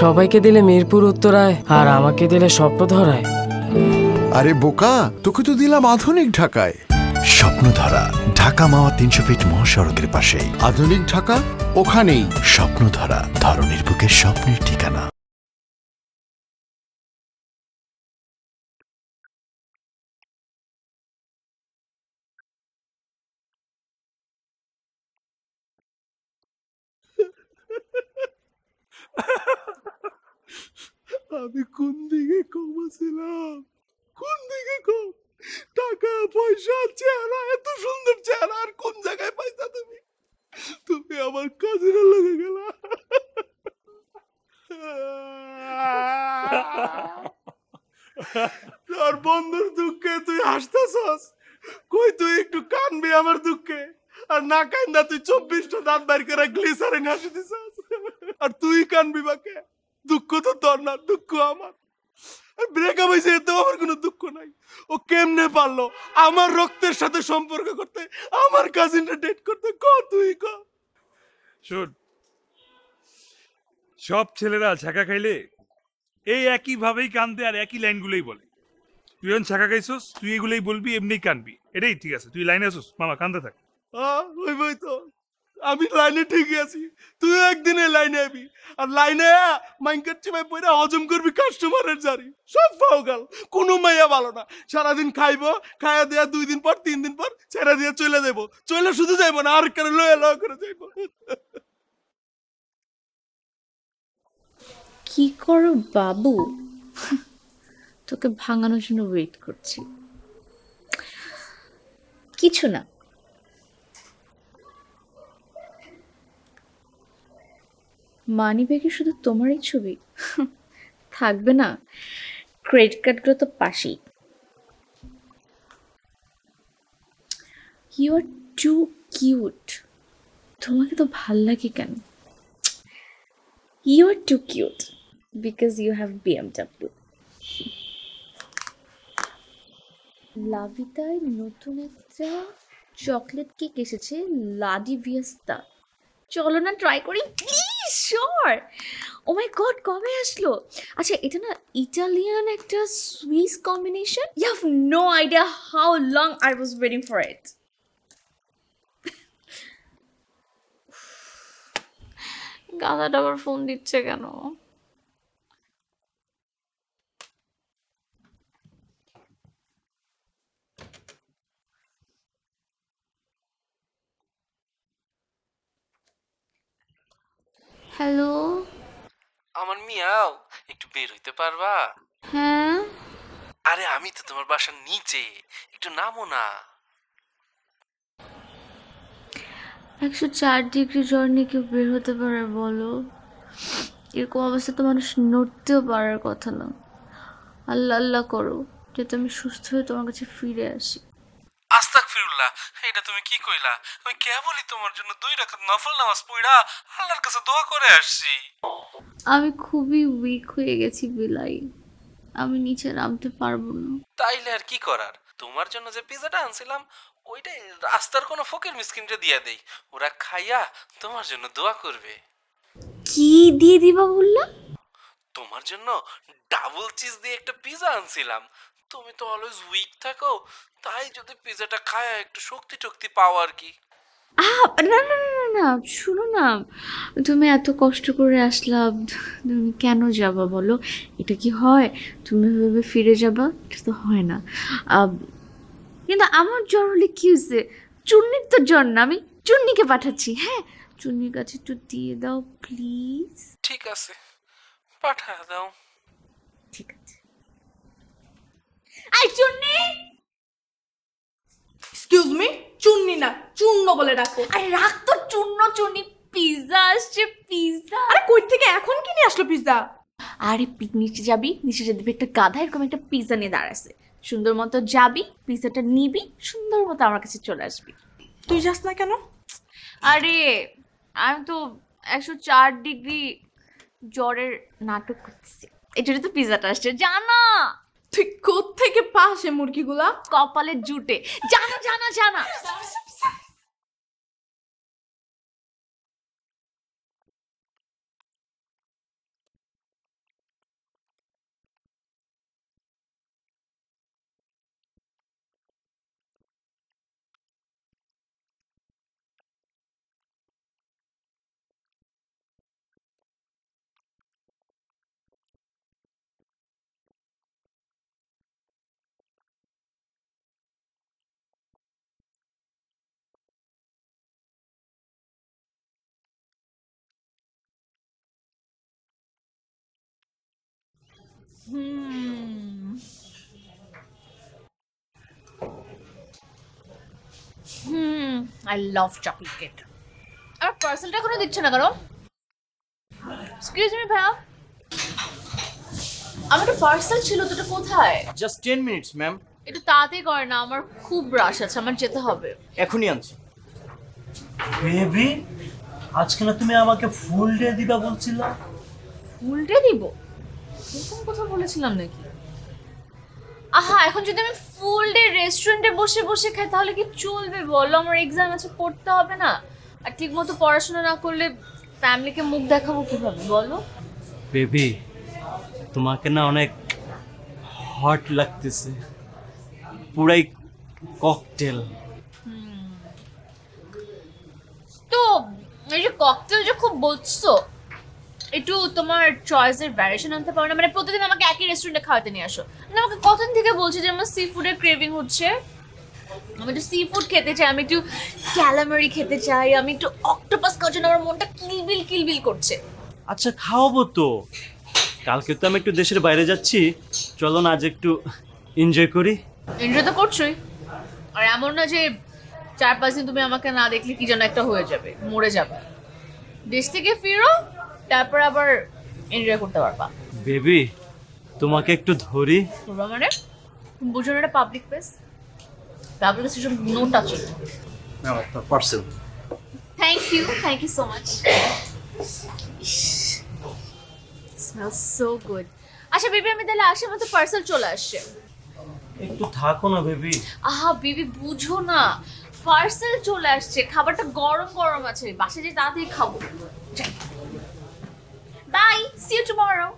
সবাইকে দিলে মিরপুর উত্তরায় আর আমাকে দিলে স্বপ্নধরায়। আরে বোকা, তোকে তো দিলাম আধুনিক ঢাকায়। স্বপ্নধারা, ঢাকা মাওয়া 300 ফিট মহাসড়কের পাশেই। আধুনিক ঢাকা ওখানেই। স্বপ্নধারা, ধরনের বুকের স্বপ্নের ঠিকানা। আমি কোন দিকে কমেছিলাম, কোন দিকে কম? টাকা পয়সা চেহারা, এত সুন্দর চেহারা আর কোন জায়গায় পাইছা তুমি? তুমি আমার কাজিরা লেগে গেলা। তোর বন্ধুর দুঃখে তুই হাসতেছস, কই তুই একটু কানবি আমার দুঃখে? আর না কান্দা তুই 24টা দাঁত বাইর করে গ্লিসারিন হাসি দিছস। আর তুই কানবি বাকে? দুঃখ তো তোর না, দুঃখ আমার। আর ব্রেকআপ হয়েছে এতেও আমার কোনো দুঃখ নাই। ও কেমনে পারলো আমার রক্তের সাথে সম্পর্ক করতে, আমার কাজিনটা ডেট করতে? ক তুই ক। শোন, সব ছেলেরা ছাকা খাইলে এই একই ভাবেই কান্দে আর একই লাইনগুলোই বলে। তুই যখন ছাকা খাইছস তুই এগুলোই বলবি, এমনি কানবি, এটাই ঠিক আছে। তুই লাইনে আসস, মামা কান্দে থাক। ওই বই তো, আমি লাইনে ঠিকই আছি, তুই একদিনে লাইনে আবি। আর লাইনে মাইনকার চিমাই পয়রা হজম করবি কাস্টমারের জারি। সব ফাউগাল, কোনো মাইয়া ভালো না। সারাদিন খাইবো, খাইয়া দেয়া 2 দিন পর 3 দিন পর ছেড়ে দিয়ে চলে যাবো। চলে শুধু যাইবো না, আর কারো লয়ে লয়ে করে যাইবো। কি করো বাবু? তোকে ভাঙানোর জন্য ওয়েট করছি। কিছু না, মানি ব্যাগে শুধু তোমারই ছবি থাকবে না? ক্রেডিট কার্ডগুলো তো পাশেই। You are too cute. তোমাকে তো ভাল লাগে কেন? You are too cute because you have BMW। লাভিতায় নতুন একটা চকলেট কেক এসেছে, লাডি ভিয়েস্তা। চলো না ট্রাই করি please. Sure. Oh my god, কবে আসলো? আচ্ছা, এটা না ইটালিয়ান একটা Swiss combination. You have no idea how long I was waiting for it. গাদাটা আবার ফোন দিচ্ছে কেন? হ্যালো। আমার মিয়াও, একটু বের হইতে পারবা? হ্যাঁ, আরে আমি তো তোমার বাসার নিচে, একটু নামো না। 104 ডিগ্রি জ্বর নিয়ে কেউ বের হতে পারে বলো? এরকম অবস্থা তো মানুষ নড়তেও পারার কথা না। আল্লাহ আল্লাহ করো যাতে আমি সুস্থ হয়ে তোমার কাছে ফিরে আসি। আস্তাগফিরুল্লাহ, এটা তুমি কি কইলা? আমি কেবলই তোমার জন্য 2 রাকাত নফল নামাজ পড়া আল্লাহর কাছে দোয়া করে আসছি। আমি খুবই উইক হয়ে গেছি বিলাই, আমি নিচে নামতে পারবো না। তাইলে আর কি করার? তোমার জন্য যে পিজাটা আনছিলাম ওইটাই রাস্তার কোনো ফকির মিসকিনরে দিয়ে দেই, ওরা খাইয়া তোমার জন্য দোয়া করবে। কি দিয়ে দিবা বললা? তোমার জন্য ডাবল চিজ দিয়ে একটা পিজা আনছিলাম। তুমি তো অলওয়েজ উইক থাকো, তাই যদি পিজাটা খায়া একটু শক্তি টক্তি পাও আর কি। না না না না না, শুনো না, তুমি এত কষ্ট করে আসলা, তুমি কেন যাবা বলো? এটা কি হয়? তুমি ভেবে ফিরে যাবা? এটা তো হয় না। কিন্তু আমার জ্বর হলে কি হয়েছে? চুন্নির তো জ্বর না, আমি চুন্নিকে পাঠাচ্ছি। হ্যাঁ, চুন্নির কাছে একটু দিয়ে দাও প্লিজ। ঠিক আছে, পাঠা দাও। ঠিক আছে। I Chunni! এক্সকিউজ মি, চুন্নি না চূর্ণ বলে ডাকো। আরে রাখ তো চূর্ণ, চুন্নি পিৎজা আসছে, পিৎজা। আরে কই থেকে এখন কি নিয়ে আসলো পিৎজা? আরে নিচে যাবি, নিচে যে দেখবি একটা গাধা এরকম একটা পিৎজা নিয়ে দাঁড়াচ্ছে। সুন্দর মতো যাবি, পিৎজাটা নিবি, সুন্দর মতো আমার কাছে চলে আসবি। তুই যাস না কেন? আরে আমি তো 104 ডিগ্রি জ্বরের নাটক করতেছি, এটারই তো পিৎজাটা আসছে। জানা তুই কোত্থেকে পাস এ মুরগিগুলা? কপালে জুটে। জানা জানা জানা। I love chocolate cake. আর পার্সেলটা এখনো দিচ্ছে না কারণ এক্সকিউজ মি ভাইয়া, আমার একটা পার্সেল ছিল, তো এটা কোথায়? Just 10 minutes ma'am. একটু তাড়াতাড়ি করে না, আমার খুব রাশ আছে, আমার যেতে হবে। এখনই আনছি। বেবি, আজকে না তুমি আমাকে ফুল ডে দিবা বলছিলা? ফুল ডে দিব? এরকম কথা বলেছিলাম নাকি? আহা, এখন যদি আমি ফুল ডে রেস্টুরেন্টে বসে বসে খাই তাহলে কি চলবে বলো? আমার এক্সাম আছে, পড়তে হবে না? আর ঠিক মতো পড়াশোনা না করলে ফ্যামিলিকে মুখ দেখাবো কিভাবে বলো? বেবি, তোমাকে না অনেক হট লাগতেছে, পুরাই ককটেল। তো এই যে ককটেল যে খুব বলছো, একটু তোমার চয়েসের ভ্যারিয়েশন আনতে পারো না? মানে প্রতিদিন আমাকে একই রেস্টুরেন্টে খাওয়াতে নিয়ে আসো না? আমাকে কতদিন থেকে বলছি যে আমার সি ফুডের ক্রেভিং হচ্ছে, আমি একটু সি ফুড খেতে চাই, আমি একটু ক্যালামারি খেতে চাই, আমি একটু অক্টোপাস খাওয়ার জন্য আমার মনটা কিলবিল করছে। আচ্ছা খাওয়াবো তো, কালকে তো আমি একটু দেশের বাইরে যাচ্ছি, চলো না আজ একটু এনজয় করি। এনজয় তো করছোই, আর এমন না যে 4-5 দিন তুমি আমাকে না দেখলে কি যেন একটা হয়ে যাবে, মরে যাবে। দেশ থেকে ফিরো, তারপর আবার এনজয় করতে পারবা। বেবি, তোমাকে একটু ধরি। করবা মানে? বুঝো না, এটা public place, public place, no touch. Parcel. Thank you so much. Smells so good. আচ্ছা বেবি, আমি তাহলে আসি, আমার তো পার্সেল চলে আসছে। একটু থাকো না বেবি। আহা বেবি, বুঝো না, পার্সেল চলে আসছে, খাবারটা গরম গরম আছে, বাসায় যে তাড়াতাড়ি খাবো। Bye, see you tomorrow.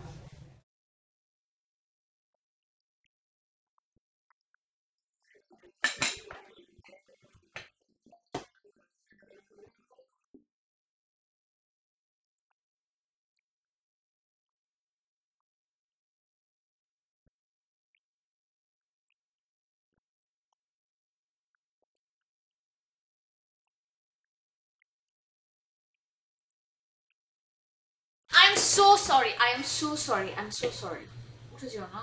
I am so sorry. I'm so sorry. উঠে যাও না।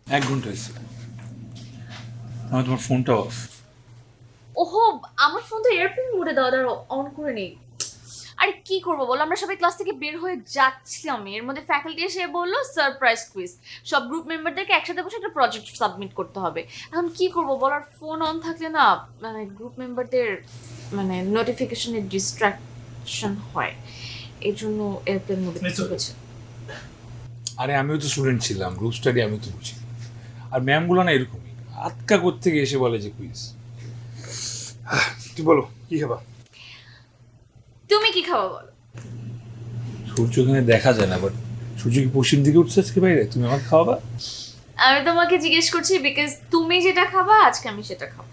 1 ঘন্টা হয়েছে, আমার তোমার ফোনটা অফ। ওহো, আমার ফোন তো এয়ারপ্লেন মোডে দাও, অন করে নেই। আরে কি করবো বলো, আমরা সবাই ক্লাস থেকে বের হয়ে যাচ্ছিলাম, এর মধ্যে ফ্যাকাল্টি এসে বললো সারপ্রাইজ কুইজ, সব গ্রুপ মেম্বারদেরকে একসাথে বসে একটা প্রজেক্ট সাবমিট করতে হবে। এখন কি করবো বলো, আর ফোন অন থাকলে না মানে গ্রুপ মেম্বারদের মানে নোটিফিকেশনের ডিস্ট্রাকশন হয়, এই জন্য এয়ারপ্লেন মোডে হয়েছে। আরে আমিও তো স্টুডেন্ট ছিলাম, গ্রুপ স্টাডি আমি তো বুঝি। আর ম্যামগুলো না এরকমই, আটকা কোত্থেকে এসে বলে যে কুইজ। তুই বলো কি খাবা? তুমি কি খাওয়া বলো? সূর্য এখানে দেখা যায় না, বাট সূর্য কি পশ্চিম দিকে উঠছে আজকে বাইরে? তুমি আমাকে খাওয়াবা? আমি তোমাকে জিজ্ঞেস করছি বিকজ তুমি যেটা খাবা আজকে আমি সেটা খাবো।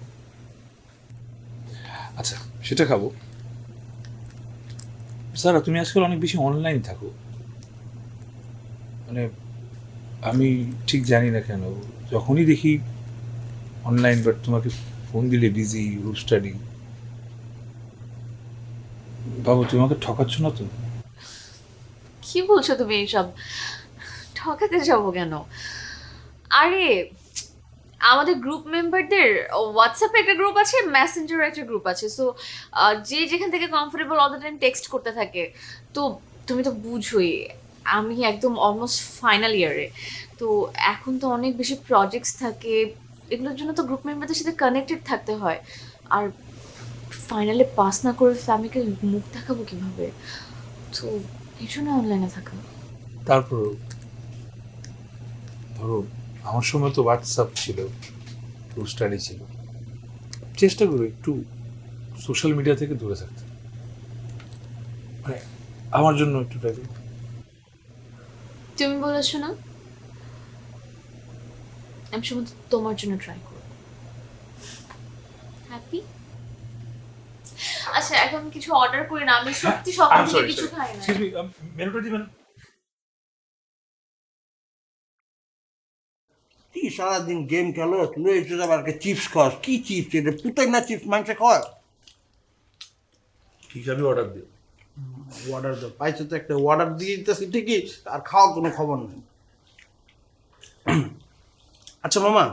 আচ্ছা সেটা খাবো। স্যার তুমি আজকাল অনেক বেশি অনলাইন থাকো, মানে আমি ঠিক জানি না কেন যখনই দেখি অনলাইন, বাট তোমাকে ফোন দিলে বিজি, গ্রুপ স্টাডি। বাবু তুমি আমাকে ঠকাচ্ছ না তো? কি বলছো তুমি এইসব? ঠকাতে যাবো কেন? আরে আমাদের গ্রুপ মেম্বারদের হোয়াটসঅ্যাপে একটা গ্রুপ আছে, মেসেঞ্জারে একটা গ্রুপ আছে, সো যে যেখান থেকে comfortable all the time text করতে থাকে। তো তুমি তো বুঝোই আমি একদম অলমোস্ট ফাইনাল ইয়ারে, তো এখন তো অনেক বেশি প্রজেক্টস থাকে, এগুলোর জন্য তো গ্রুপ মেম্বারদের সাথে কানেক্টেড থাকতে হয়। আর ফাইনালে পাস না করে ফ্যামিলিকে মুখ দেখাবো কিভাবে? তো এই জন্য অনলাইনে থাকা। তারপর ধরো আমার সময় তো হোয়াটসঅ্যাপ ছিল, গ্রুপ স্টাডি ছিল, চেষ্টা করো একটু সোশ্যাল মিডিয়া থেকে দূরে থাকতে, মানে আমার জন্য একটু ট্রাই করো। তুমি বলেছো না, আমি শুধু তোমার জন্য ট্রাই করব। হ্যাপি? আচ্ছা এখন কিছু অর্ডার করি না, আমি সত্যি সকাল থেকে কিছু খাই না। এক্সকিউজ মি, মেনুটা দিবেন? কি সারাদিন গেম খেলো, তুমি এসে আবার চিপস খাস? কি চিপস এটা? পুতাই না চিপস মাংস খাওয়া? ঠিক আছে অর্ডার দিও। অর্ডার দাও, পাইছো তো একটা অর্ডার দিয়ে দিতেছি ঠিকই, আর খাওয়ার কোনো খবর নেই। আচ্ছা মামা,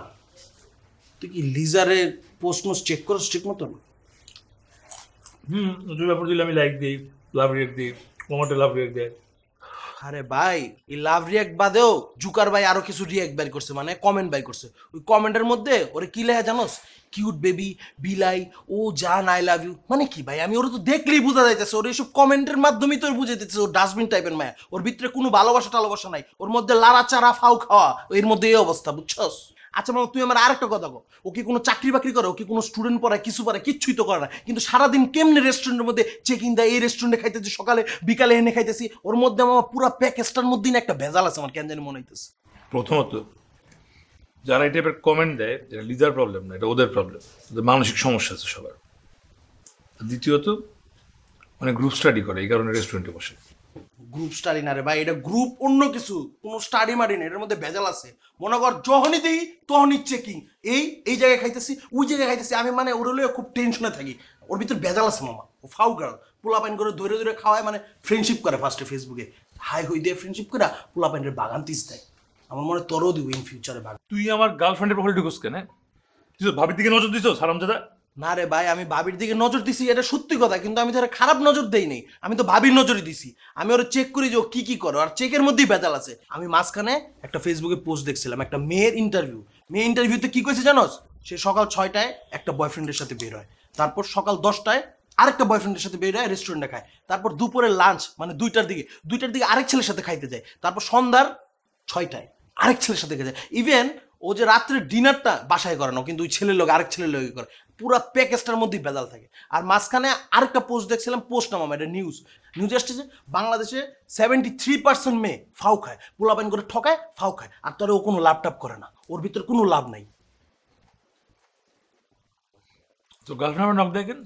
তুই কি লিজারের পোস্ট মোস্ট চেক করছ ঠিক মতন? ওদের ব্যাপার দিলে আমি লাইক দিই, লাভ রিয়েক্ট দিই, মোমেন্টে লাভ রিয়েক্ট দেয়। আরে ভাই, এই লাভ রিয়াক্ট বাদেও জুকার ভাই আরো কিছু রিয়াক্ট বের করছে, মানে কমেন্ট বাই করছে। ওই কমেন্টের মধ্যে ওরে কি লেখা জানোস? কিউট বেবি, বিলাই, ও জান, আই লাভ ইউ। মানে কি ভাই, আমি ওরা তো দেখলেই বোঝা যাইতেছে ওর এইসব কমেন্টের মাধ্যমেই তোর বুঝে দিতেছে ওর ডাস্টবিন টাইপের মায়া। ওর ভিতরে কোনো ভালোবাসা টালোবাসা নাই, ওর মধ্যে লাড়া চারা ফাউ খাওয়া, এর মধ্যে এই অবস্থা, বুঝছস? আচ্ছা মামা, তুই আমার আরেকটা কথা কো, ও কি কোনো চাকরি বাকরি করে? ও কি কোনো স্টুডেন্ট পড়ায়? কিছু পারে? কিচ্ছুই তো করে না, কিন্তু সারাদিন কেমনে রেস্টুরেন্টের মধ্যে চেকিং দেয়, এই রেস্টুরেন্টে খাইতেছি সকালে বিকালে এনে খাইতেছি। ওর মধ্যে আমার পুরো প্যাকেজটার মধ্যেই না একটা ভেজাল আছে, আমার কেন জানি মনে হইতেছে। প্রথমত যারা এই টাইপের কমেন্ট দেয়, এটা লিজার প্রবলেম না, এটা ওদের প্রবলেম, ওদের মানসিক সমস্যা আছে সবার। আর দ্বিতীয়ত মানে গ্রুপ স্টাডি করে, এই কারণে রেস্টুরেন্টে বসে। গ্রুপ স্টাডি না রে ভাই, এটা গ্রুপ অন্য কিছু, কোনো স্টাডি মাডি না, এটার মধ্যে ভেজাল আছে। মনে কর যখনই দিই তখনই চেকিং, এই জায়গায় খাইতেছি, ওই জায়গায় খাইতেছি। আমি মানে ওর হলেও খুব টেনশনে থাকি, ওর ভিতরে ভেজাল আছে মামা। ও ফাউ গার্ল, পোলাপাইন করে ধরে ধরে খাওয়ায়, মানে ফ্রেন্ডশিপ করে ফার্স্টে ফেসবুকে, হাই হই দিয়ে ফ্রেন্ডশিপ করে পোলাপাইনের বাগান তিস দেয়। আমার মনে তোরও দিব ইন ফিউচারে বাগান। তুই আমার গার্লফ্রেন্ডের প্রোফাইল ঢুকোস কেন? তুই তো ভাবির দিকে নজর দিছ হারামজাদা। না রে ভাই, আমি ভাবির দিকে নজর দিছি এটা সত্যি কথা, কিন্তু আমি ধরে খারাপ নজর দেই নাই, আমি তো ভাবির নজরই দিছি। আমি ওরা চেক করি যে ও কি কি করো, আর চেকের মধ্যেই ভেজাল আছে। আমি মাঝখানে একটা ফেসবুকে পোস্ট দেখছিলাম, একটা মেয়ের ইন্টারভিউতে কি কইছে জানোস? সে সকাল 6টায় একটা বয়ফ্রেন্ডের সাথে বের হয়, তারপর সকাল 10টায় আরেকটা বয়ফ্রেন্ডের সাথে বের হয়, রেস্টুরেন্টে খায়, তারপর দুপুরে লাঞ্চ মানে 2টার দিকে আরেক ছেলের সাথে খাইতে যায়, তারপর সন্ধ্যার 6টায় আরেক ছেলের সাথে খেতে যায়। ইভেন ও যে রাত্রে ডিনারটা বাসায় করে না, কিন্তু ওই ছেলের লোক আরেক ছেলের লোক করে, পুরো প্যাকেজটার মধ্যেই ভেজাল থাকে। আর মাঝখানে আরেকটা পোস্ট দেখছিলাম, পোস্ট না মামা, এটা নিউজ আসছে যে বাংলাদেশে 73% মেয়ে ফাউ খায়, পোলাপাইন করে ঠকায়, ফাউ খায়, আর তোর ও কোনো লাভ টাপ করে না, ওর ভিতরে কোনো লাভ নাই। তো গার্লফ্রেন্ড নক দেখেন,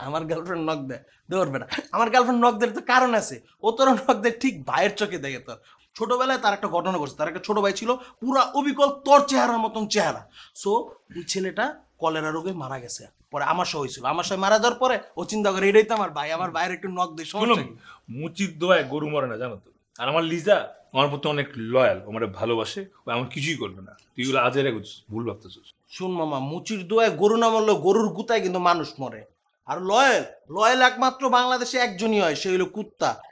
আমার গার্লফ্রেন্ড নক দেয় ধরবে না, আমার গার্লফ্রেন্ড নক দেয় তো কারণ আছে, ও তোর নক দেয় ঠিক ভাইয়ের চোখে দেখে। তোর ছোটবেলায় তার একটা ঘটনা ঘটছে, তার একটা ছোট ভাই ছিল পুরা অবিকল তোর চেহারার মতন চেহারা। সো ওই ছেলেটা কলেরা রোগে মারা গেছে, পরে আমার সহ হয়েছিল, আমার সহ মারা যাওয়ার পরে ও চিন্তা করে এটাই তো আমার ভাই, আমার ভাইয়ের একটু নক দেয়, সমস্যা কি? মুচির দোয়ায় গরু মরে না, জানো তো। আর আমার লিজা আমার প্রতি অনেক লয়াল, আমার ভালোবাসে, ও এমন কিছুই করবে না। তুই এগুলো আজের ভুল ভাবতেছিস। শুন মামা, মুচির দোয়ায় গরু না মরলেও গরুর গুতায় কিন্তু মানুষ মরে। আর লয়াল একমাত্র বাংলাদেশে একজনই হয়, সে হলো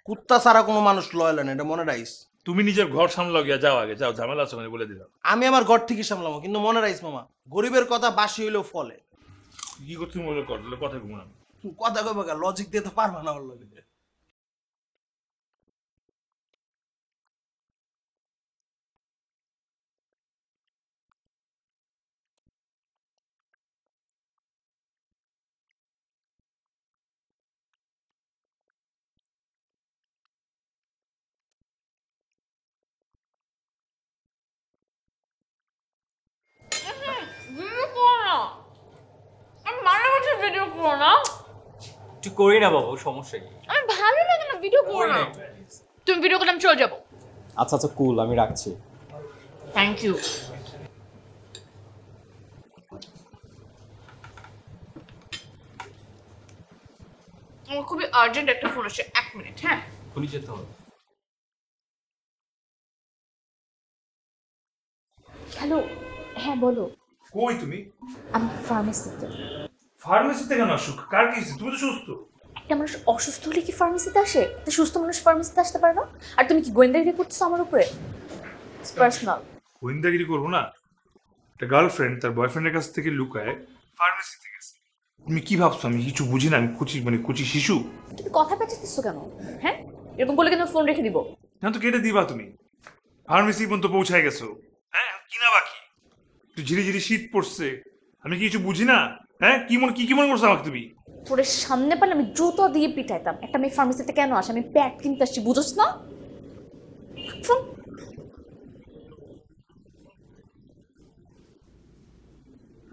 কুত্তা ছাড়া কোনো মানুষ লয়াল হয় না, এটা মনে রাখিস। তুমি নিজের ঘর সামলাও, গিয়া যাও, আগে যাও, ঝামেলা আছে মানে বলে দিলাম। আমি আমার ঘর ঠিকই সামলামো, কিন্তু মনে রাখিস মামা, গরিবের কথা বাসি হইলেও ফলে। কি করতে মনে কর, কথা ঘুমানো। কথা কইবা, লজিক দিয়ে তো পারবা না ওর লগে। আমি মাঝে মাঝে ভিডিও করো না, তুই করি না বাবু, সমস্যা কি? আমি ভালো লাগে না ভিডিও করো না। তুমি ভিডিও করলে আমি চলে যাবো। আচ্ছা আচ্ছা কুল, আমি রাখছি। Thank you. আমার খুবই আর্জেন্ট একটা ফোন আসছে, 1 মিনিট। হ্যাঁ, খুলি যেতে হবে। হ্যালো, হ্যাঁ বলো। কই তুমি? আমি ফার্মেসিতে। ফার্মেসিতে কেন আসো? কার কি হয়েছে? তুমি তো সুস্থ। একটা মানুষ অসুস্থ হলে কি ফার্মেসিতে আসে? একটা সুস্থ মানুষ ফার্মেসিতে আসতে পারে না? আর তুমি কি গোয়েন্দাগিরি করতেছো আমার উপরে? It's personal. গোয়েন্দাগিরি করবো না? একটা গার্লফ্রেন্ড তার বয়ফ্রেন্ডের কাছ থেকে লুকায় ফার্মেসিতে গেছে। তুমি কি ভাবছো আমি কিছু বুঝি না? আমি কুচি শিশু? তুমি কথা পেঁচাতেছো কেন? হ্যাঁ, এরকম বলে কেন ফোন রেখে দিব? না তো কেটে দিবা তুমি। ফার্মেসি পর্যন্ত পৌঁছায় গেছো, হ্যাঁ কিনা বাকি? একটু ঝিরিঝিরি শীত পড়ছে, আমি কি কিছু বুঝি না? হ্যাঁ কি মনে করছো আমাকে তুমি? তোর সামনে পারলে আমি জুতো দিয়ে পিটাইতাম। একটা মেয়ে ফার্মেসিতে কেন আসে? আমি প্যাড কিনতে আসছি, বুঝোস না? ফোন।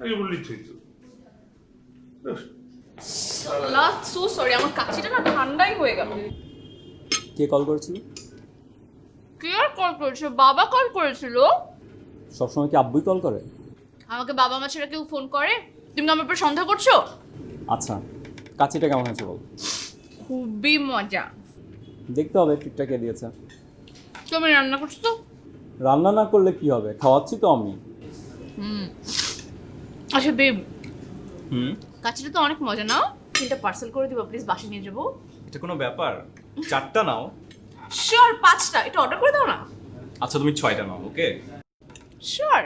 আগে বললি তুই তো। সো সরি, আমার কাশিটা না ঠান্ডাই হয়ে গেল। কে কল করেছিল? কে আর কল করেছিল? বাবা কল করেছিল। সবসময় কি আব্বুই কল করে? আমাকে বাবা মা ছাড়া কেউ ফোন করে? তুমি আমার উপর সন্দেহ করছো? আচ্ছা, কাচিটা কেমন হয়েছে বল। খুবই মজা। দেখতে হবে কেকটা কে দিয়েছে। তুমি রান্না করছো তো? রান্না না করলে কি হবে, খাওয়াচ্ছি তো আমি। আচ্ছা বেব, হুম, কাচিটা তো অনেক মজা না? তিনটা পার্সেল করে দিবা প্লিজ, বাসে নিয়ে যাবো। এটা কোনো ব্যাপার? 4টা নাও। শিওর 5টা, এটা অর্ডার করে দাও না। আচ্ছা তুমি 6টা নাও। Okay sure.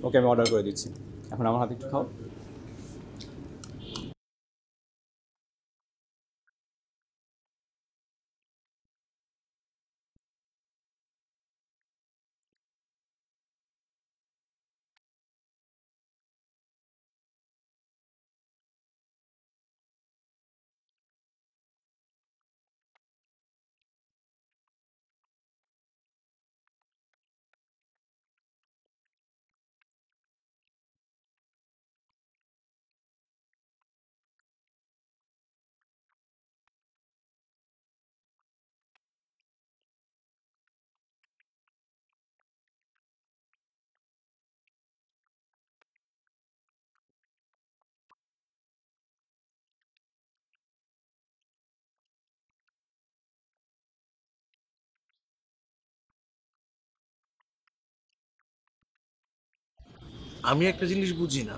ওকে, আমি অর্ডার করে দিচ্ছি। এখন আমার হাতে একটু খাও। আমি একটা জিনিস বুঝি না,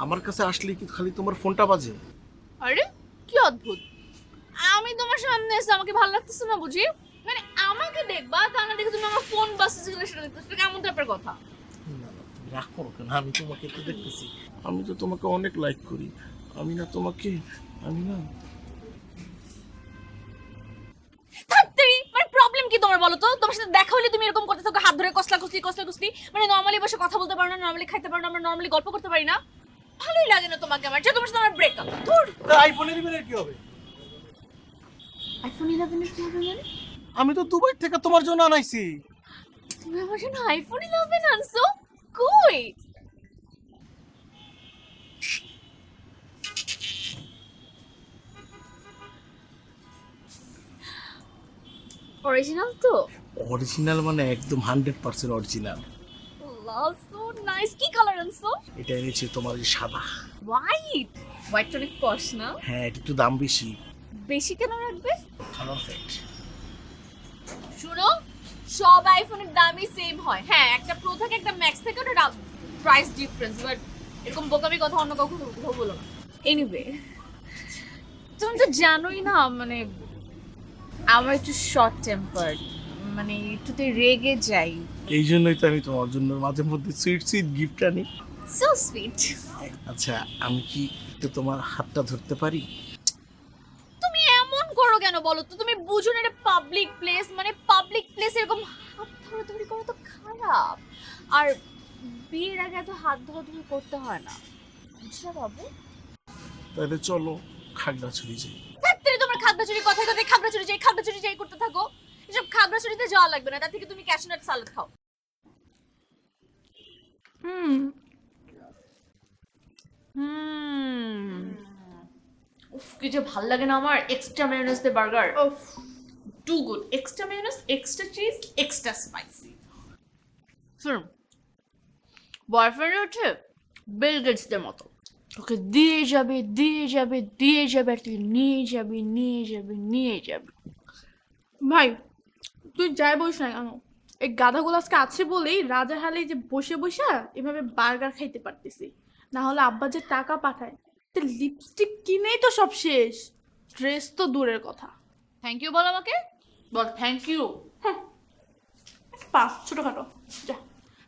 আমার কাছে আসলে কি খালি তোমার ফোনটা বাজে? আরে কি অদ্ভুত, আমি তোমার সামনে এসে আমাকে ভালো লাগতেছে না বুঝি? মানে আমাকে দেখবা তা না দেখে তুমি আমার ফোন বাজতেছে কিনা সেটা দেখতেছো, এটা কেমন টাইপের কথা? না না, তুমি রাগ করো কেন? আমি তোমাকে তো দেখতেছি, আমি তো তোমাকে অনেক লাইক করি। আমি না তোমাকে, আমি না তাড়াতাড়ি, মানে প্রবলেম কি তোমার বলো তো? তোমার সাথে দেখা হলে তুমি এরকম করতে থাকো, হাত ধরে কসলা কসলি, মানে নরমালি বসে কথা বলতে পারো না, নরমালি খাইতে পারো না, আমরা নরমালি গল্প করতে পারি না? ভালোই লাগে না তোমাকে আমার, যে তোমার সাথে আমার ব্রেকআপ। ধুর, আইফোন 11 এর কি হবে? আইফোন 11 এর কি হবে মানে? আমি তো দুবাই থেকে তোমার জন্য আনাইছি। তুমি আমার জন্য আইফোন 11 আনছো? কই? অরিজিনাল তো? অরিজিনাল মানে একদম 100% অরিজিনাল। লাভ, সো নাইস। কি কালার আনছো? এটা এনেছি তোমার এই সাদা। হোয়াইট। হোয়াইট অনেক পশ না? হ্যাঁ, এটা একটু দাম বেশি। বেশি কেন রাখবে? Colour fact. শুনো, সব আইফোনের দামই সেম হয়। হ্যাঁ, একটা প্রো থাকে একটা ম্যাক্স থাকে, ওটা প্রাইস ডিফারেন্স, বাট এরকম বোকামি কথা অন্য কখনো বলো না। এনিওয়ে, তুমি তো জানোই না, মানে আমার একটু শর্ট টেম্পার, মানে একটুতে রেগে যাই। এই জন্যই তো আমি তোমার জন্য মাঝে মধ্যে সুইট সুইট গিফট আনি। So sweet. আচ্ছা, আমি কি একটু তোমার হাতটা ধরতে পারি? তুমি এমন করো কেন বলো তো? তুমি বুঝো না এটা পাবলিক প্লেস, মানে পাবলিক প্লেস এরকম হাত ধরাধরি করা তো খারাপ। আর বিয়ের আগে এত হাত ধরাধরি করতে হয় না, বুঝলা বাবু? তাহলে চলো খাগড়াছড়ি যাই। তাড়াতাড়ি তোমার খাগড়াছড়ি কথায় কথায় খাগড়াছড়ি যাই করতে থাকো। এসব খাগড়াছড়িতে যাওয়া লাগবে না, তার থেকে তুমি ক্যাশনাট সালাদ খাও। উফ, কি যে ভাল লাগে না আমার এক্সট্রা মেয়োনেজ দিয়ে বার্গার। উফ, too good. Extra mayonnaise, extra cheese, extra spicy. শুনুন, বয়ফ্রেন্ড হচ্ছে বিল গেটসদের মতো, তোকে দিয়ে যাবে আর তুই নিয়ে যাবে। ভাই তুই যাই বলিস না কেন, এই গাধাগুলো আজকে আছে বলেই রাজা হালে যে বসে বসে এভাবে বার্গার খাইতে পারতেছি, না হলে আব্বা যে টাকা পাঠায় লিপস্টিক কিনেই তো সব শেষ, ড্রেস তো দূরের কথা। থ্যাংক ইউ বল আমাকে, বল থ্যাংক ইউ। পাস ছোটখাটো যা।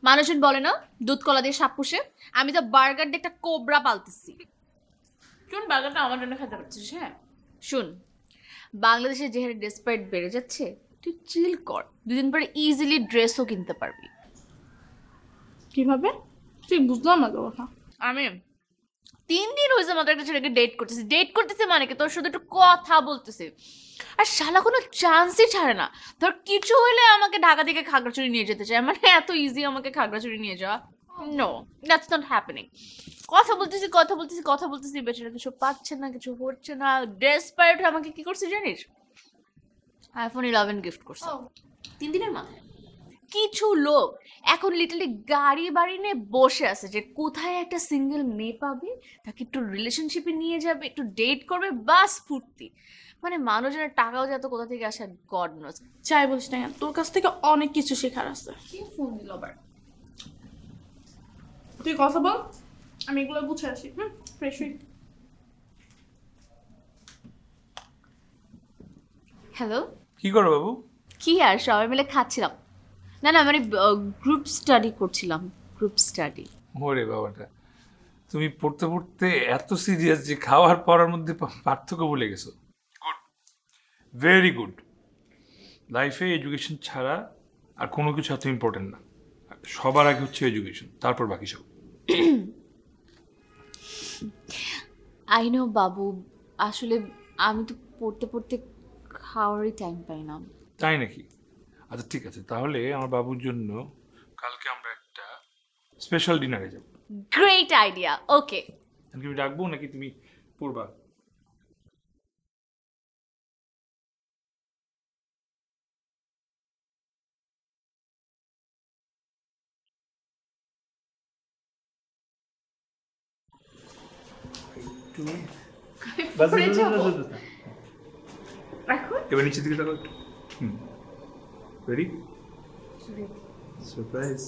মানুষজন বলে না দুধ কলা দিয়ে সাপ পুষে, আমি তো বার্গার দিয়ে একটা কোবরা পালতেছি। শোন, বার্গারটা আমার জন্য খেতে পারছিস? হ্যাঁ শুন, বাংলাদেশে যে হারে ড্রেস প্রাইস বেড়ে যাচ্ছে, তুই চিল কর, 2 দিন পরে ইজিলি ড্রেসও কিনতে পারবি। কিভাবে? ঠিক বুঝলাম না তোর কথা। আমি 3 দিন হয়েছে মাত্র একটা ছেলেকে ডেট করতেছি মানে কি, তোর শুধু একটু কথা বলতেছি, আর শালা কোনো চান্সই ছাড়ে না। ধর কিছু হইলে আমাকে ঢাকা থেকে খাগড়াছড়ি নিয়ে যেতে চায়, মানে এত ইজি আমাকে খাগড়াছড়ি নিয়ে যাওয়া। No, that's not happening. কথা বলতেছি, বেচারা কিছু পাচ্ছে না, কিছু হচ্ছে না। ডেসপারেট আমাকে কি করছে জানিস? আইফোন 11 গিফট করছে 3 দিনের মাথায়। কিছু লোক এখন লিটারলি গাড়ি বাড়ি নিয়ে বসে আছে যে কোথায় একটা সিঙ্গেল মেয়ে পাবে, তাকে একটু রিলেশনশিপে নিয়ে যাবে, একটু ডেট করবে, বাস ফুর্তি। মানে মানুষজনের টাকাও যে এত কোথা থেকে আসে গড নোজ। যাই বলিস না কেন, তোর কাছ থেকে অনেক কিছু শেখার আছে। কি ফোন দিল আবার? তুই কথা বল, আমি এগুলো গুছে আসি। ফ্রেশ হই। হ্যালো, কি করো বাবু? কি আর সবাই মিলে খাচ্ছিলাম। না না মানে গ্রুপ স্টাডি করছিলাম, গ্রুপ স্টাডি। ওরে বাবাটা, তুমি পড়তে পড়তে এত সিরিয়াস যে খাওয়ার পড়ার মধ্যে পার্থক্য ভুলে গেছো। Good, very good. লাইফে এডুকেশন ছাড়া আর কোনো কিছু এত ইম্পর্টেন্ট না। সবার আগে হচ্ছে এডুকেশন, তারপর বাকি সব। আই নো বাবু, আসলে আমি তো পড়তে পড়তে খাওয়ারই টাইম পাই না। তাই নাকি? আচ্ছা ঠিক আছে, তাহলে আমার বাবুর জন্য কালকে আমরা একটা স্পেশাল ডিনারে যাব। গ্রেট আইডিয়া, ওকে। আমি ডাকবো নাকি তুমি পড়বা? এবার নিচের দিকে তাকাও একটু। রেডি? সারপ্রাইজ।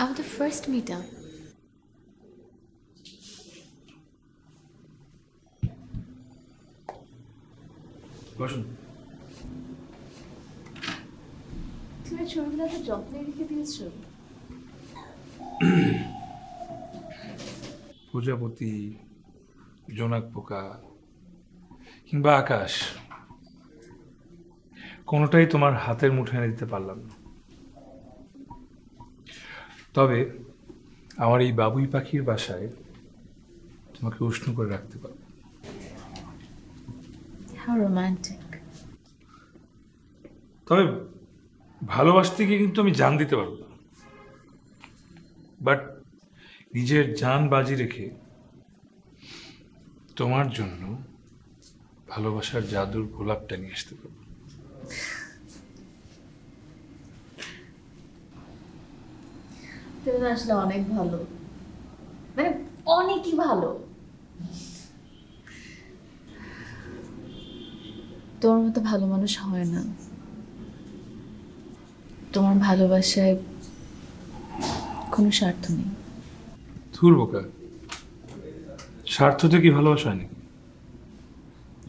আমাদের ফার্স্ট মিট আপ। বসুন। তুমি ছবিগুলো তো যত্নে রেখে দিয়েছো। প্রজাপতি, জোনাক পোকা কিংবা আকাশ, কোনোটাই তোমার হাতের মুঠোয় এনে দিতে পারলাম না। তবে আমার এই বাবুই পাখির বাসায় তোমাকে উষ্ণ করে রাখতে পারবো। How romantic. তবে ভালোবাসতে গিয়ে কিন্তু আমি জান দিতে পারবো না, বাট নিজের জান বাজি রেখে তোমার জন্য ভালোবাসার জাদুর গোলাপটা নিয়ে আসতে পারবো। তুমি আসলে অনেক ভালো, মানে অনেকই ভালো। তোমার মতো ভালো মানুষ হয় না। তোমার ভালোবাসায় কোনো স্বার্থ নেই। ধুর বোকা, স্বার্থ দিয়ে কি ভালোবাসা হয় নাকি?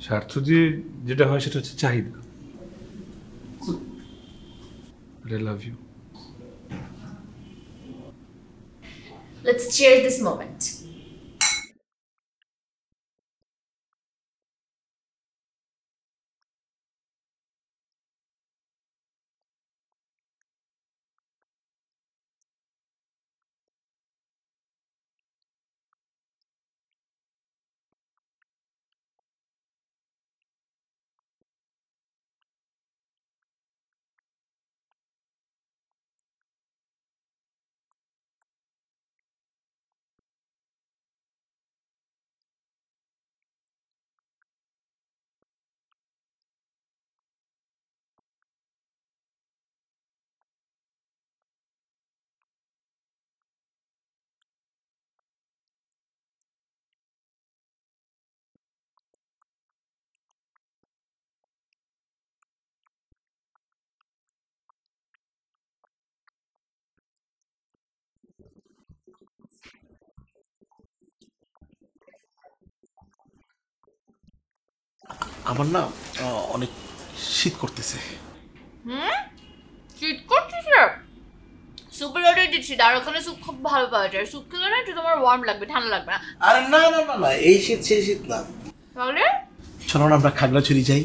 স্বার্থ দিয়ে যেটা হয় সেটা হচ্ছে চাহিদা। I love you. Let's share this moment. আমার না অনেক শীত করতেছে। শীত করছিস? সুপের অর্ডার দিচ্ছি, আর ওখানে স্যুপ খুব ভালো পাওয়া যায়। স্যুপ খেলে না একটু তোমার ওয়ার্ম লাগবে, ঠান্ডা লাগবে না। আরে না না না না, এই শীত সেই শীত না। তাহলে চলো না আমরা খাগড়াছড়ি যাই,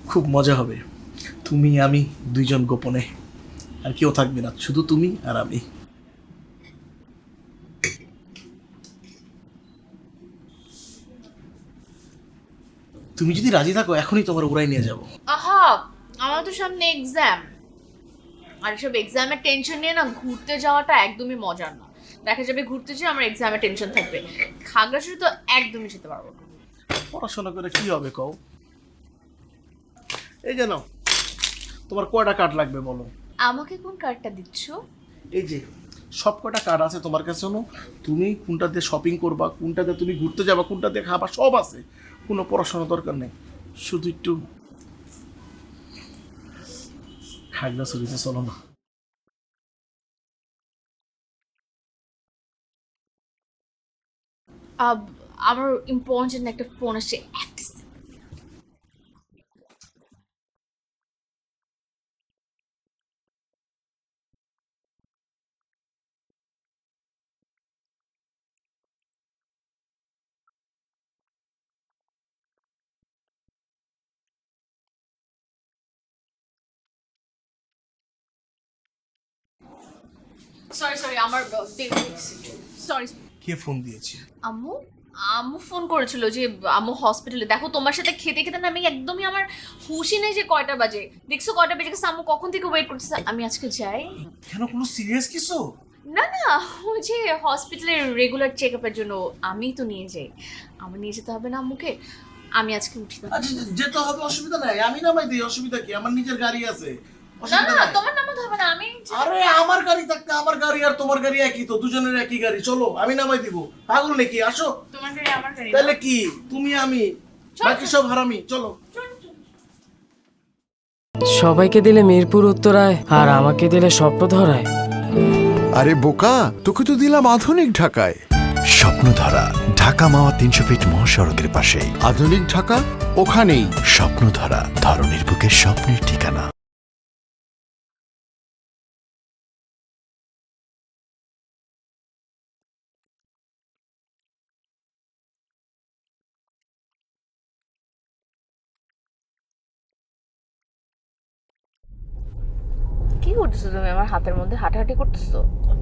খুব মজা হবে। তুমি আমি দুইজন গোপনে, আর কেউ থাকবে না, শুধু তুমি আর আমি। তুমি যদি রাজি থাকো এখনই তোমার উড়াই নিয়ে যাবো। আহা, আমার তো সামনে এক্সাম। আর এসব এক্সামের টেনশন নিয়ে না ঘুরতে যাওয়াটা একদমই মজার না। দেখা যাবে ঘুরতে যেয়ে আমার এক্সামের টেনশন থাকবে, খাগড়াছড়ি তো একদমই যেতে পারবো না। পড়াশোনা করে কি হবে কও? এই যে নাও, তোমার কয়টা কার্ড লাগবে বলো? আমাকে কোন কার্ডটা দিচ্ছ? এই যে সব কটা কার্ড আছে তোমার কাছে, তুমি কোনটা দিয়ে শপিং করবা, কোনটা দিয়ে তুমি ঘুরতে যাবা, কোনটা দিয়ে খাবা, সব আছে। কোনো পড়াশোনা দরকার নেই, শুধু একটু খাগড়াছড়িতে চলো না। আমার ইম্পর্টেন্ট একটা ফোন আসছে। সরি আমার সরি। কে ফোন দিয়েছে? আম্মু আম্মু ফোন করেছিল যে আম্মু হসপিটালে। দেখো তোমার সাথে খেতে খেতে না আমি একদমই আমার হুশই নেই যে কয়টা বাজে। দেখছো কয়টা বেজে গেছে, আম্মু কখন থেকে ওয়েট করতেছে। আমি আজকে যাই। কেন, কোনো সিরিয়াস কিছু? না না, ওই যে হসপিটালের রেগুলার চেক আপের জন্য আমি তো নিয়ে যাই। আমার নিয়ে যেতে হবে না আম্মুকে। আমি আজকে উঠি না। আচ্ছা যেতে হবে, অসুবিধা নাই, আমি নামাই দিই, অসুবিধা কি? আমার নিজের গাড়ি আছে। না না তোমার নামাতে হবে না, আমি। আরে আমার গাড়ি থাকতে, আমার গাড়ি আর তোমার গাড়ি একই তো, দুজনের একই গাড়ি, চলো আমি নামাই দিব। পাগল নাকি? আসো। তোমার গাড়ি আমার গাড়ি। তাহলে কি তুমি আমি, বাকি সব হারামি, চলো। সবাইকে দিলে মিরপুর উত্তরায় আর আমাকে দিলে স্বপ্নধরায়। আরে বোকা, তোকে তো দিলাম আধুনিক ঢাকায়। স্বপ্নধারা, ঢাকা মাওয়া 300 ফিট মহাসড়কের পাশেই। আধুনিক ঢাকা ওখানেই। স্বপ্নধারা, ধরনের বুকের স্বপ্নের ঠিকানা। কি করতেছো তুমি আমার হাতের মধ্যে? হাঁটাহাঁটি করতেছো?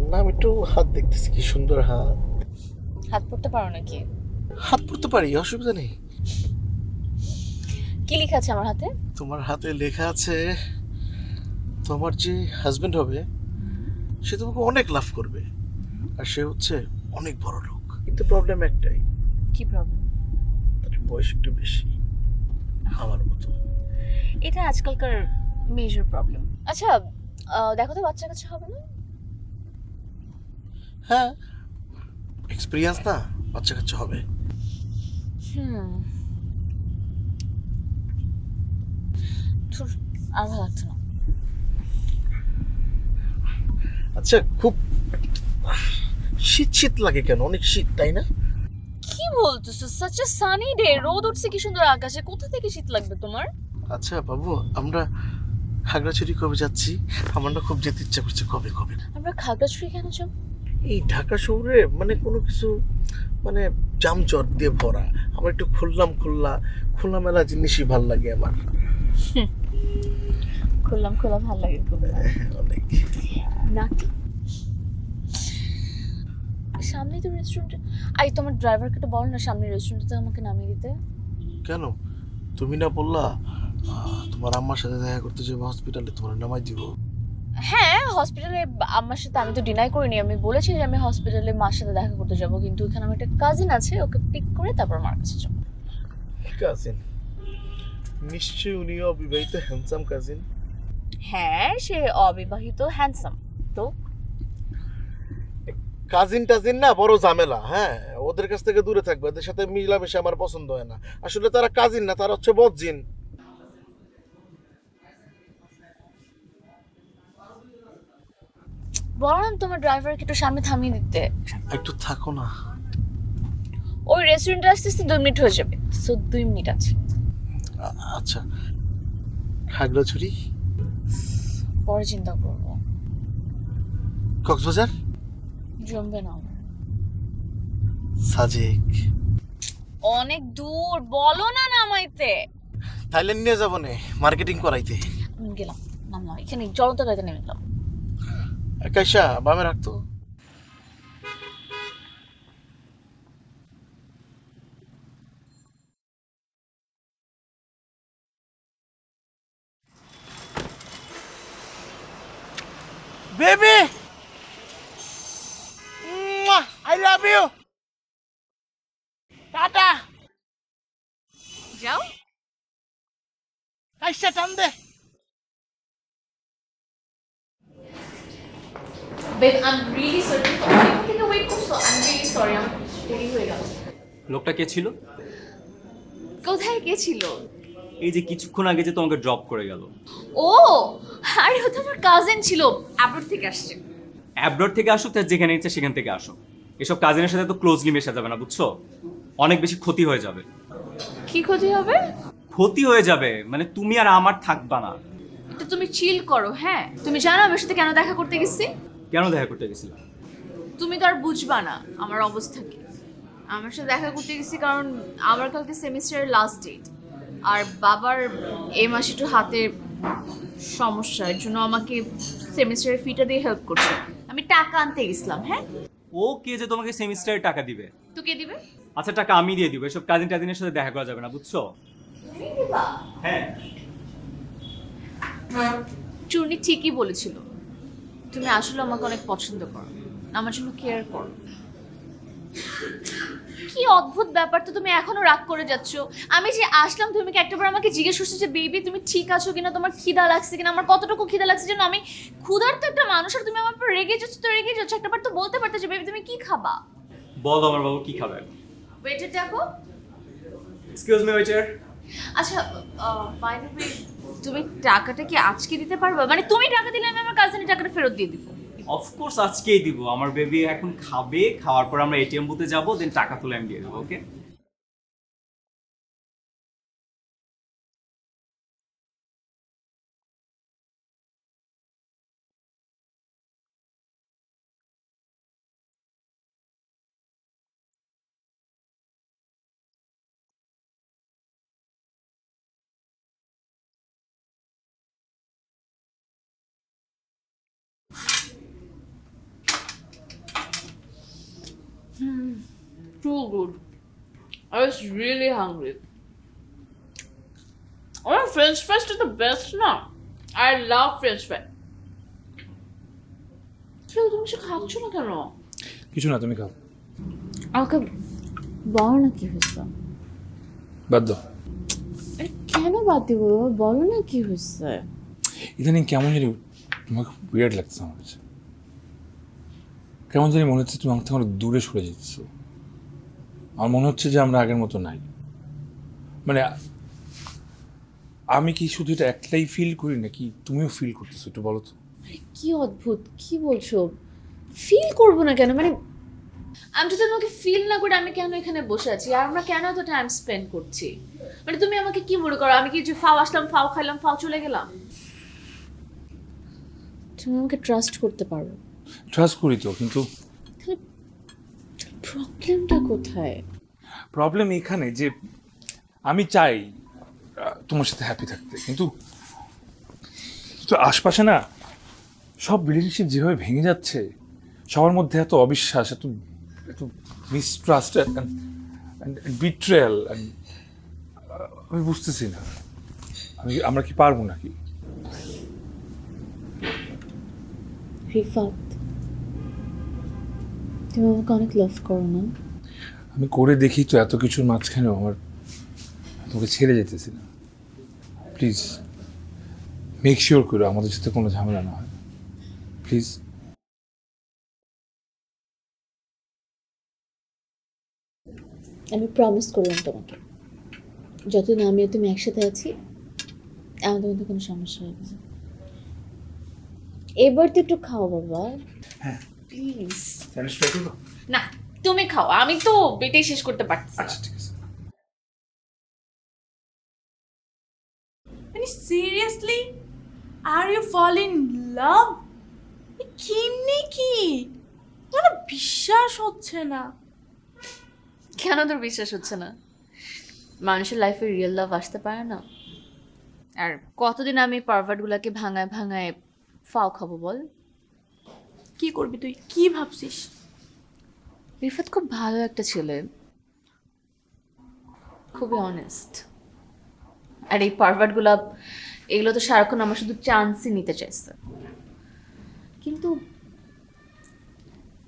না, আমি একটু হাত দেখতেছি, কি সুন্দর হাত। হাত পড়তে পারো নাকি? হাত পড়তে পারি, অসুবিধা নেই। কি লেখা আছে আমার হাতে? তোমার হাতে লেখা আছে তোমার যে হাজবেন্ড হবে সে তোমাকে অনেক লাভ করবে, আর সে হচ্ছে অনেক বড় লোক। কিন্তু প্রবলেম একটাই, কি প্রবলেম? তার বয়স একটু বেশি, আমার মতো। এটা আজকালকার মেজর প্রবলেম। আচ্ছা দেখো তো বাচ্চা কাচ্চা হবে না? হ্যাঁ, এক্সপিরিয়েন্স না, বাচ্চা কাচ্চা হবে। আর ভালো লাগছে না। আচ্ছা, খুব শীত শীত লাগে কেন? অনেক শীত, তাই না? কি বলতেছো? সাচ আ সানি ডে, রোদ উঠছে কি সুন্দর আকাশে, কোথা থেকে শীত লাগবে তোমার? আচ্ছা বাবু, আমরা খাগড়াছড়ি কবে যাচ্ছি? আমার না খুব যেতে ইচ্ছা করছে, কবে কবে। আমরা খাগড়াছড়ি কেন যাব? এই ঢাকা শহরে মানে কোনো কিছু মানে জামজট দিয়ে ভরা। আমার একটু খোলামেলা জিনিসই ভাল লাগে আমার। খোলা ভাল লাগে খুব। অনেক। নাকি সামনেই তো রেস্টুরেন্ট। আই তোমার ড্রাইভারকে তো বল না সামনে রেস্টুরেন্টে আমাকে নামিয়ে দিতে। কেন? তুমি না বললা তোমার আম্মার সাথে দেখা করতে যাবো হসপিটালে, তোমার নামাই দিব। হ্যাঁ হসপিটালে আমার সাথে, আমি তো ডিনাই করিনি, আমি বলেছি যে আমি হসপিটালে মার সাথে দেখা করতে যাব, কিন্তু এখানে আমার একটা কাজিন আছে, ওকে পিক করে তারপর মার কাছে যাব। কাজিন? নিশ্চয়ই উনি অবিবাহিত হ্যান্ডসাম কাজিন। হ্যাঁ সে অবিবাহিত হ্যান্ডসাম। তো কাজিন টাজিন না বড় ঝামেলা। হ্যাঁ, ওদের কাছ থেকে দূরে থাকবে, ওদের সাথে মিলামেশা আমার পছন্দ হয় না। আসলে তারা কাজিন না, তারা হচ্ছে বদজিন। বললাম তোমার ড্রাইভারকে একটু সামনে থামিয়ে দিতে। একটু থাকো না। ওই রেস্টুরেন্টে আসতে 2 মিনিট হয়ে যাবে, সো 2 মিনিট আছে। আচ্ছা, খাগড়াছড়ি পরে চিন্তা করবো। কক্সবাজার জমবে না আমার। সাজেক অনেক দূর, বলো না নামাইতে। থাইল্যান্ড নিয়ে যাবো না, মার্কেটিং করাইতে। আমি গেলাম, নামলাম এখানে জলতা গাড়িতে নেমে গেলাম। কাইসা বামে রাখতো। বেবি আই লাভ ইউ টাটা যাও। আইসা টান দে babe I am really sorry, তুমি থেকে ওয়েট করছো, আই এম রিয়েলি সরি, আমার দেরি হয়ে গেল। লোকটা কে ছিল? কোথায় গেছিল? এই যে কিছুক্ষণ আগে যে তোমাকে ড্রপ করে গেল। ও আরে ও তো আমার কাজিন ছিল, আব্রোড থেকে আসছে। অ্যাব্রড থেকে আসুক, তার যেখানে ইচ্ছে সেখান থেকে আসুক। এসব কাজিনের সাথে তো ক্লোজলি মেশা যাবে না, বুঝছো? অনেক বেশি ক্ষতি হয়ে যাবে। কি ক্ষতি হবে? ক্ষতি হয়ে যাবে মানে তুমি আর আমার থাকবা না। একটু তুমি চিল করো। হ্যাঁ, তুমি জানো আমার সাথে কেন দেখা করতে গেছি? কেন দেখা করতে গেছিলাম? তুমি তো আর বুঝবা না আমার অবস্থা কি। আমার সাথে দেখা করতে গেছি কারণ আমার কালকে সেমিস্টারের লাস্ট ডেট, আর বাবার এই মাসে একটু হাতে সমস্যা, এর জন্য আমাকে সেমিস্টারের ফিটা দিয়ে হেল্প করছে। আমি টাকা আনতে গেছিলাম। হ্যাঁ, ও কে যে তোমাকে সেমিস্টারের টাকা দিবে? তো কে দিবে? আচ্ছা, টাকা আমি দিয়ে দিব। এসব কাজিন টাজিনের সাথে দেখা করা যাবে না, বুঝছো? হ্যাঁ, চূর্ণি ঠিকই বলেছিল, তুমি আসলে আমাকে অনেক পছন্দ করো, আমার জন্য কেয়ার করো। কি অদ্ভুত ব্যাপার তো, তুমি এখনো রাগ করে যাচ্ছ। আমি যে আসলাম তুমি কি একটাবার আমাকে জিজ্ঞেস করছো যে বেবি তুমি ঠিক আছো কিনা, তোমার খিদা লাগছে কিনা? আমার কতটুকু খিদা লাগছে যেন, আমি ক্ষুধার্ত একটা মানুষ আর তুমি আমার উপর রেগে যাচ্ছ। তো রেগে যাচ্ছ, একটাবার তো বলতে পারতে যে বেবি তুমি কি খাবা। বলো আমার বাবু কি খাবে। ওয়েটার ডাকো। Excuse me waiter. আচ্ছা বাই দ্য ওয়ে, তুমি টাকাটা কি আজকে দিতে পারবে? মানে তুমি টাকা দিলে আমি আমার কাজিনের টাকাটা ফেরত দিয়ে দিব। অফকোর্স আজকেই দিব। আমার বেবি এখন খাবে, খাওয়ার পর আমরা এটিএম বুথে যাবো, দেন টাকা তুলে আমি দিয়ে দেবো। ওকে? Too good. I was really hungry. Oh, French fries are the best now. I love French fries. তুমি কিছু খাচ্ছ না কেন? কিছু না, তুমি খাও। আমাকে বলো না কি হয়েছে। বাদ দাও। কেন বাদ দিব? বলো না কি হয়েছে। ইদানিং কেমন জানি তোমাকে উইয়ার্ড লাগছে আমার কাছে। কেমন জানি মনে হচ্ছে তুমি আমার থেকে অনেক দূরে সরে যেতেছ। আমার মনে হচ্ছে যে আমরা আগের মতো নাই। মানে আমি কি শুধু এটা একলাই ফিল করি নাকি তুমিও ফিল করতেছো? একটু বলো তো। কি অদ্ভুত, কি বলছো? ফিল করবো না কেন? মানে আমি যদি তোমাকে ফিল না করে আমি কেন এখানে বসে আছি, আর আমরা কেন এত টাইম স্পেন্ড করছি? মানে তুমি আমাকে কি মনে করো আমি কি যে ফাও আসলাম, ফাও খাইলাম, ফাও চলে গেলাম? তুমি আমাকে ট্রাস্ট করতে পারো। ট্রাস্ট করি তো, কিন্তু প্রবলেমটা কোথায়? প্রবলেম এখানে যে আমি চাই তোমার সাথে হ্যাপি থাকতে, কিন্তু তো আশপাশে না সব রিলেশনশিপ যেভাবে ভেঙে যাচ্ছে, সবার মধ্যে এত অবিশ্বাস, এত মিসট্রাস্ট অ্যান্ড বিট্রেয়াল, আমি বুঝতেছি না আমরা কি পারবো নাকি? রিফাত, তুমি আমাকে অনেক লাভ করো না? আমি করে দেখি তো, এত কিছুর মাঝখানেও আমার তোকে ছেড়ে যেতেছি না। প্লিজ মেক শিওর করো আমাদের সাথে কোনো ঝামেলা না হয়, প্লিজ। আমি প্রমিস করলাম তোমাকে, যতদিন আমি আর তুমি একসাথে আছি আমাদের মধ্যে কোনো সমস্যা হবে না। এবার তো একটু খাও বাবা, প্লিজ। না তুমি খাও, আমি তো বেটেই শেষ করতে পারছি না। আচ্ছা ঠিক আছে। মানে seriously, are you fall in love? কেমনি কি? মানে বিশ্বাস হচ্ছে না। কেন তোর বিশ্বাস হচ্ছে না? মানুষের লাইফে রিয়েল লাভ আসতে পারে না। আর কতদিন আমি পারভার্টগুলোকে ভাঙায় ভাঙায় ফাও খাবো বল? কি করবি তুই? কি ভাবছিস? রিফাত খুব ভালো একটা ছেলে, খুবই অনেস্ট। আর এই পারভার্টগুলো এগুলো তো সারাক্ষণ আমার শুধু চান্সই নিতে চাইছে। কিন্তু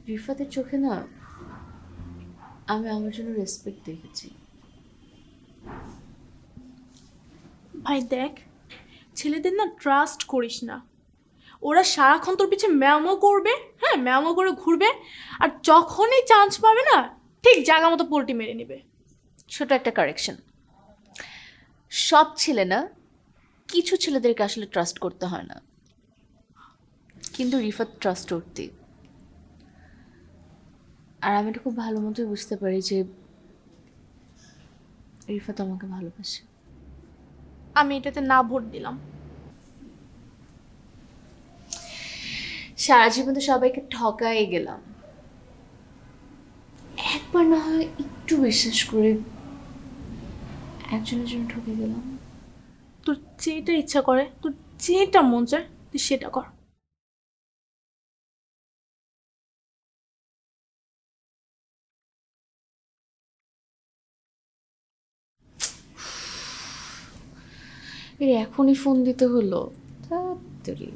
রিফাতের চোখে না আমি আমার জন্য রেসপেক্ট দেখেছি। ভাই দেখ, ছেলেদের না ট্রাস্ট করিস না। ওরা সারাক্ষণ তোর পিছে ম্যামো করবে, হ্যাঁ ম্যামো করে ঘুরবে, আর যখনই চান্স পাবে না ঠিক জায়গা মতো পোল্টি মেরে নেবে। ছোট একটা কারেকশন, সব ছেলে না, কিছু ছেলেদেরকে আসলে ট্রাস্ট করতে হয় না, কিন্তু রিফাত ট্রাস্ট করতে। আর আমি এটা খুব ভালো মতোই বুঝতে পারি যে রিফাত আমাকে ভালোবাসে। আমি এটাতে না ভোট দিলাম। সারা জীবন তো সবাইকে ঠকাই গেলাম, একবার না হয় একটু বিশ্বাস করে একজনের জন্য ঠকে গেলাম। তোর যেটা ইচ্ছা করে, তোর যেটা মন চায় তুই সেটা কর। এর এখনই ফোন দিতে হলো, তাড়াতাড়ি।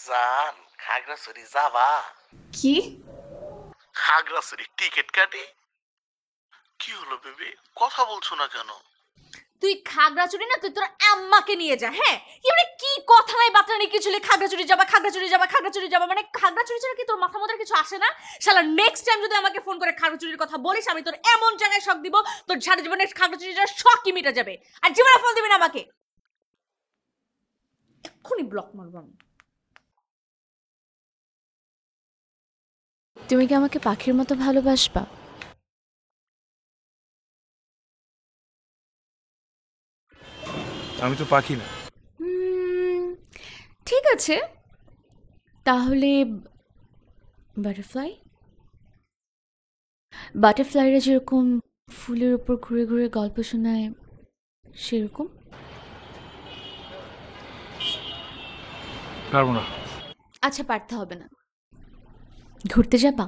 জান খাগড়াছড়ি যাবা? কি? খাগড়াছড়ি টিকিট কাটি? কি হলো বেবি, কথা বলছো না কেন? তুই খাগড়াছড়ি না, তুই তোর আম্মাকে নিয়ে যা। হ্যাঁ, কি মানে কি কথা নাই বার্তা নেই কিছু, খাগড়াছড়ি যাবা খাগড়াছড়ি যাবা খাগড়াছড়ি যাবা, মানে খাগড়াছড়ি ছাড়া কি তোর মাথা মধ্যে কিছু আসে না? শালা নেক্সট টাইম যদি আমাকে ফোন করে খাগড়াছড়ির কথা বলিস, আমি তোর এমন জায়গায় শক দিব, তোর সারা জীবনে খাগড়াছড়ি যাওয়ার শকই মিটা যাবে। আর জীবনে ফোন দিবি না আমাকে, এক্ষুনি ব্লক মারবো আমি। তুমি কি আমাকে পাখির মতো ভালোবাসবা? আমি তো পাখি না। ঠিক আছে, তাহলে বাটারফ্লাই। বাটারফ্লাইরা যেরকম ফুলের উপর ঘুরে ঘুরে গল্প শোনায়, সেরকম। পারবো না। আচ্ছা, পারতে হবে না। ঘুরতে যাবা?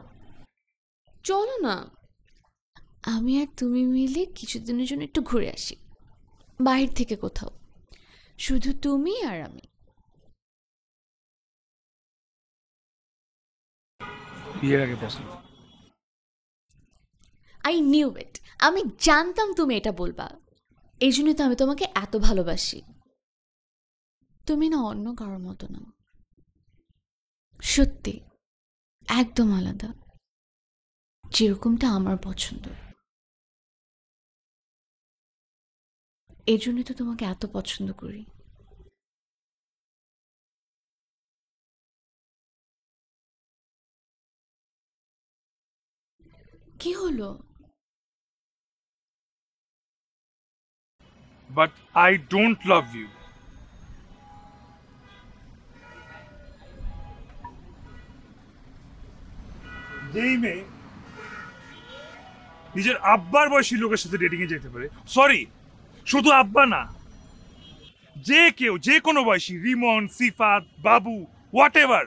চলো না, আমি আর তুমি মিলে কিছুদিনের জন্য একটু ঘুরে আসি, বাইরে থেকে কোথাও, শুধু তুমি আর আমি। বিয়ের আগে পছন্দ। আই নিউ ইট, আমি জানতাম তুমি এটা বলবা, এই জন্যই তো আমি তোমাকে এত ভালোবাসি। তুমি না অন্য কারোর মতো না, সত্যি একদম আলাদা, যেরকমটা আমার পছন্দ। এই জন্যই তো তোমাকে এত পছন্দ করি। কি হলো? But I don't love you. যেই মেয়ে নিজের আব্বার বয়সী লোকের সাথে ডেটিং এ যেতে পারে, সরি শুধু আব্বা না, যে কেউ যে কোনো বয়সী, রিমন, সিফাত, বাবু, হোয়াট এভার,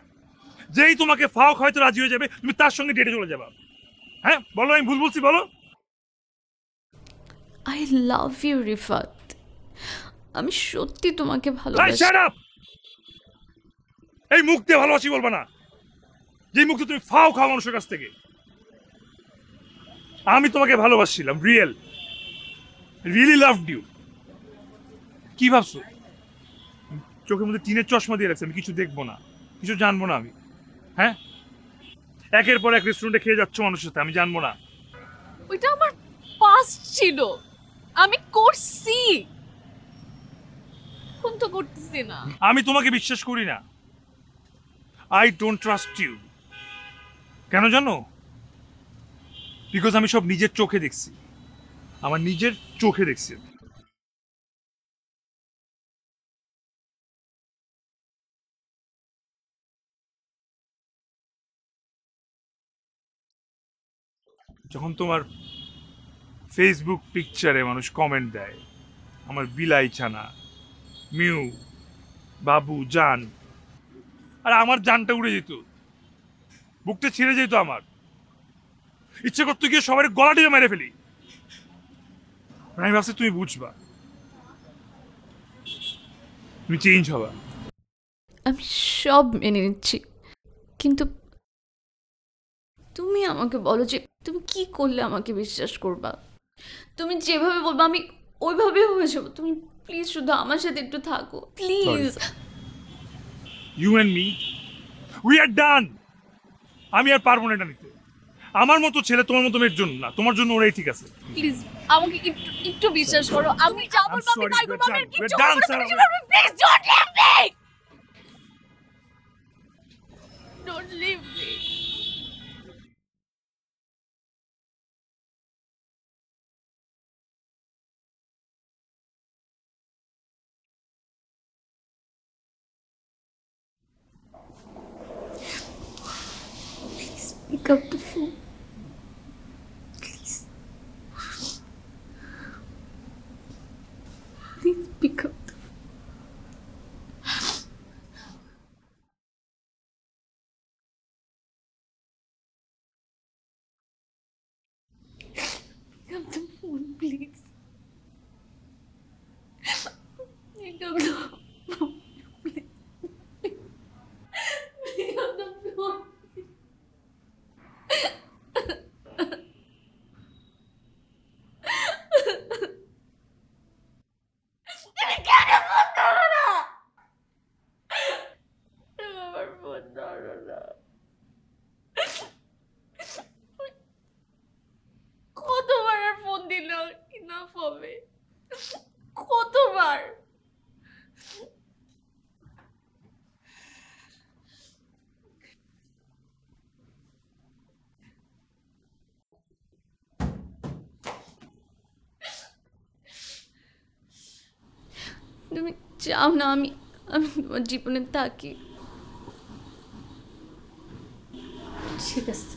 যেই তোমাকে ফাও হয়তো রাজি হয়ে যাবে, তুমি তার সঙ্গে ডেটে চলে যাবা। হ্যাঁ বলো, আমি ভুল বলছি বলো? আই লাভ ইউ রিফাত, আমি সত্যি তোমাকে এই ভালোবাসি। Shut up! এই মুখ দিয়ে ভালোবাসি বলবা না, যে মুখে তুমি ফাও খাও মানুষের কাছ থেকে। আমি তোমাকে ভালোবাসছিলাম, রিয়েলি লাভড ইউ। কি ভাবছো চোখের মধ্যে টিনের চশমা দিয়ে রাখছে আমি কিছু দেখবো না, কিছু জানবো না আমি? হ্যাঁ, একের পর এক রেস্টুরেন্টে খেয়ে যাচ্ছ মানুষের সাথে, আমি জানবো না? ওইটা আমার পাস্ট ছিল, আমি করছি, এখন তো করতেছি না। আমি তোমাকে বিশ্বাস করি না। I don't trust you. কেন জানো? বিকজ আমি সব নিজের চোখে দেখছি, আমার নিজের চোখে দেখছি। যখন তোমার ফেসবুক পিকচারে মানুষ কমেন্ট দেয়, আমার বিলাই ছানা, মিউ, বাবু, জান, আর আমার জানটা উড়ে যেত, বুকটা ছিঁড়ে যেত আমার, ইচ্ছে করতে গিয়ে সবার গলা টিপে মেরে ফেলি। আমি ভাবছি তুমি বুঝবা, তুমি চেঞ্জ হবা। আমি সব মেনে নিচ্ছি, কিন্তু তুমি আমাকে বলো যে তুমি কি করলে আমাকে বিশ্বাস করবা। তুমি যেভাবে বলবা আমি ওইভাবে হয়ে যাবো। তুমি প্লিজ শুধু আমার সাথে একটু থাকো please. You and me, we are done. আমি আর পারবো না এটা নিতে। আমার মতো ছেলে তোমার মতো মেয়ের জন্য না, তোমার জন্য ওরাই ঠিক আছে। প্লিজ আমাকে একটু একটু বিশ্বাস করো, আমি যা বলবো আমি তাই করবো, আমি আর কিচ্ছু done, বলবো না, sir. Please don't leave me, don't leave me. Pick up the phone. Please. Please pick up the phone. Pick up the phone, please. Pick up the phone, please. Pick up the phone. তুমি কেন phone ধরো না? আমার phone ধরো না। কতবার আর phone দিলে enough হবে? কতবার? তুমি চাও না আমি আমি তোমার জীবনে থাকি? ঠিক আছে,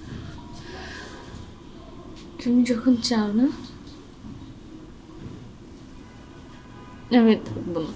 তুমি যখন চাও না আমি থাকবো না।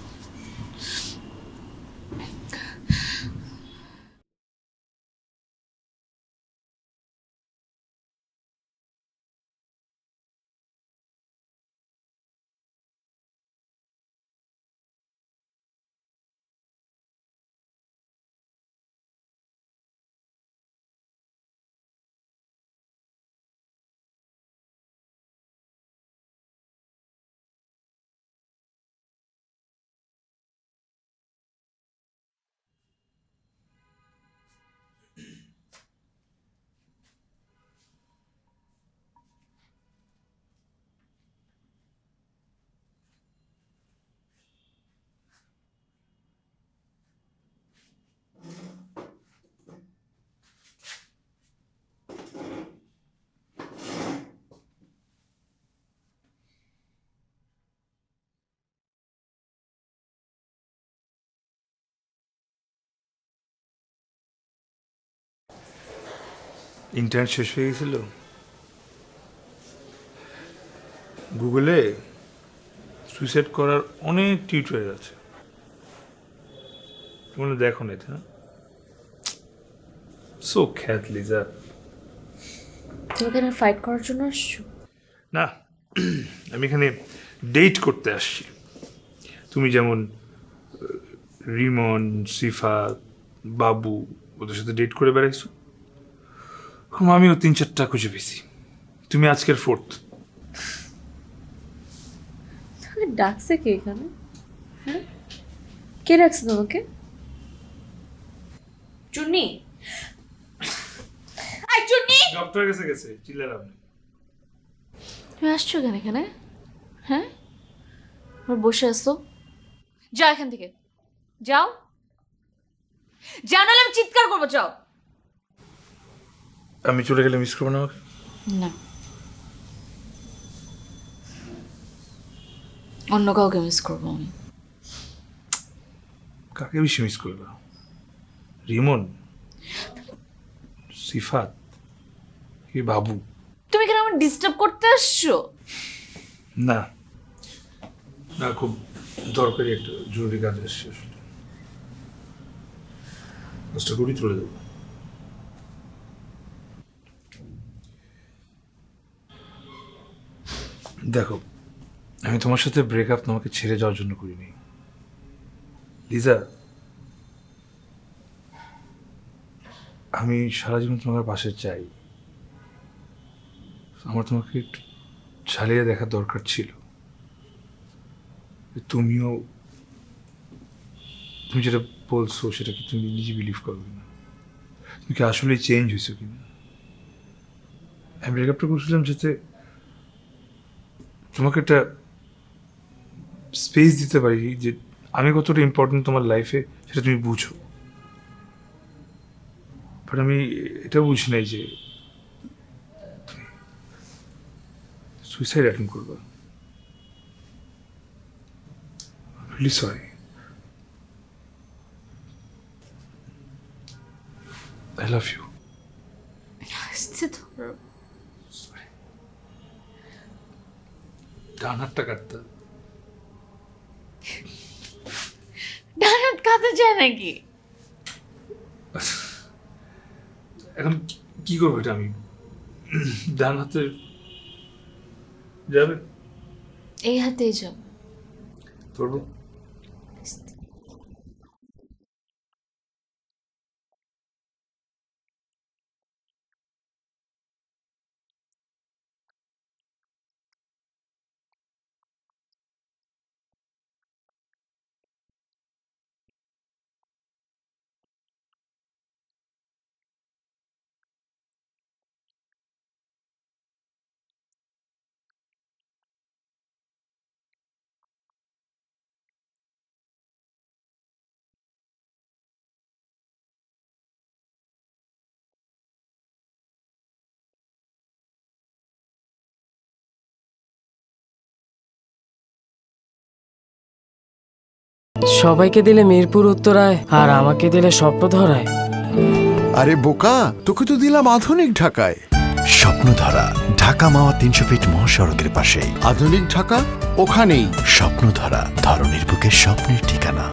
ইন্টারনেট শেষ হয়ে গেছিল, গুগলে সুইসাইড করার অনেক টিউটোরিয়াল আছে, তোমরা দেখো না এটা? সো খ্যাত লিজা। তুমি এখানে ফাইট করার জন্য আসছো? না, আমি এখানে ডেট করতে আসছি। তুমি যেমন রিমন, সিফাত, বাবু ওদের সাথে ডেট করে বেড়াইছো, আমিও 3-4টা খুঁজে পেয়েছি। তুমি আজকের 4th। তোমাকে ডাকছে কে এখানে? হ্যাঁ, কে ডাকছে তোমাকে? চুন্নি, আই চুন্নি, ডক্টর কাছে গেছে, চিল্লার আপনি। তুমি আসছো কেন এখানে? হ্যাঁ, আর বসে আসো। যাও এখান থেকে, যাও, যাও নাহলে আমি চিৎকার করবো, যাও। আমি চলে গেলে মিস করবো না আমাকে? না, অন্য কাউকে মিস করবো আমি। কাকে বেশি মিস করবা? রিমন, সিফাত কি বাবু? তুমি কেন আমার ডিস্টার্ব করতে আসছো? না না, খুব দরকারি একটা জরুরি কাজ এসছে, আসলে কাজটা করি চলে যাবো। দেখো, আমি তোমার সাথে ব্রেকআপ তোমাকে ছেড়ে যাওয়ার জন্য করিনি, লিজা, আমি সারা জীবন তোমার পাশে চাই। আমার তোমাকে একটু ঝালিয়ে দেখার দরকার ছিল। তুমি যেটা বলছো সেটা কি তুমি নিজে বিলিভ করো কিনা, তুমি কি আসলে চেঞ্জ হয়েছো কিনা। আমি ব্রেকআপটা করছিলাম যাতে তোমাকে একটা স্পেস দিতে পারি যে আমি কতটা ইম্পর্টেন্ট তোমার লাইফে সেটা তুমি বুঝো। বাট আমি এটা বুঝি নাই যে সুইসাইড অ্যাটেম্প করবা। Really sorry. I love you. আসছে ধরো। ডান হাতটা কাটতে ডান হাত কাঁদে যায় নাকি? এখন কি করবো এটা আমি? ডান হাতে যাবে, এই হাতেই যাও। ধরবো। সবাইকে দিলে মিরপুর উত্তরায় আর আমাকে দিলে স্বপ্ন ধরায়। আরে বোকা, তোকে তো দিলাম আধুনিক ঢাকায়। স্বপ্নধারা, ঢাকা মাওয়া 300 ফিট মহাসড়কের পাশেই। আধুনিক ঢাকা ওখানেই। স্বপ্নধারা, ধরনের বুকে স্বপ্নের ঠিকানা।